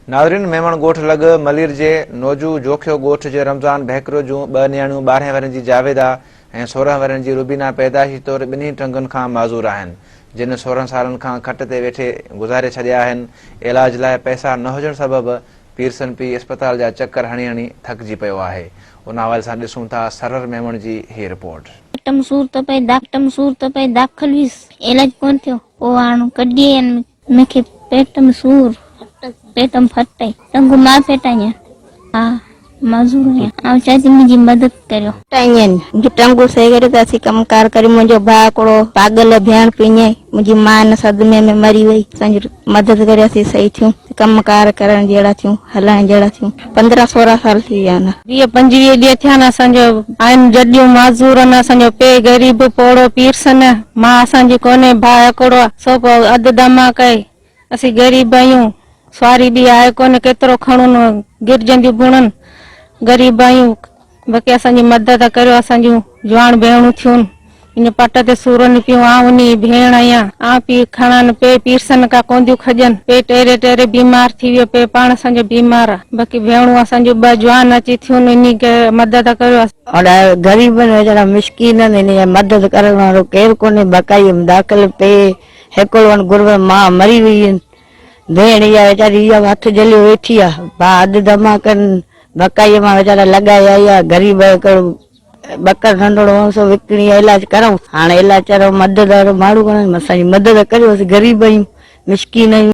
नाज़रीन, मेमण गोठ लग मलीर जे नोजू जोखियो गोठ जे रमज़ान बहकरो जूं 2 नियाणियूं 12 वरनि जी जावेदा ऐं 16 वरनि जी रुबीना पैदाइशी तौर ॿिन्ही टंगनि खां माज़ूर आहिनि, जिन 16 सालनि खां खट ते वेठे गुज़ारे छॾिया आहिनि। इलाज लाइ पैसा न हुजण सबबि पीरसन पी अस्पताल जा चक्कर हणी हणी थकिजी पियो आहे। उन हवाले सां ॾिसूं था सरर मेमण जी हीअ रिपोर्ट। पेटम सूर तो पे दाखिल हुई, इलाज कोन थियो, पोइ हाणे कढी आहिनि मूंखे पेट में सूर, पेट में फटे, टंगू मां पेटाइया। हाँ मजूर है, आप चाची मुझी मदद करो। टाइयन जो टंगू सही करे तो असी कम कार करी। मुझो भाउ हिकिड़ो पागल भेण पिए, मुझी मां न सदमे में मरी वई, असांजी मदद करे असी सही थियूं, कम कार करण जहिड़ा थियूं, हलाइण जहिड़ा थियूं। 15-16 साल थी विया न। 20-25 ॾींहं थिया न। असांजो आहिनि जॾियूं माज़ूर न, असांजो पे गरीब पोड़ो पीरसन, मां असांजी कोने, भाउ हिकिड़ो आहे, सो पोइ अधु दमा कई। असी गरीब आहियूं, सवारी बि आहे कोन, केतिरो खणूं, गिरजंदियूं बुणनि, गरीब आहियूं। बाक़ी असांजी मदद करियो, असांजूं जवान भेणूं थियूं, इन पट ते सूरनि पियूं, उन भेण आहियां, पी खणनि पे पीरसन का कोंदियूं खजनि, पे टेरे बीमार थी वियो, पे पाण असांजो बीमार आहे। बाक़ी भेणूं असांजूं 2 जवान अची थियूं, इन खे मदद करियो। गरीब वीचारा मिसकीन मदद करण वारो केरु कोन्हे। बकाई दाख़िल पे हिकिड़ो गुरु मां मरी वई, भेण इहा वीचारी इहा हथ जलियो वेठी आहे, भाउ अधु दमा कनि, बकाई मां वीचारा लॻाए आई आहे। गरीब बकर नंढड़ो सो विकिणी इलाज करूं, हाणे इलाज करो, मदद वारो माण्हू कोन्हे, असांजी मदद करियो, असीं गरीब आहियूं, मिसकीन आहियूं।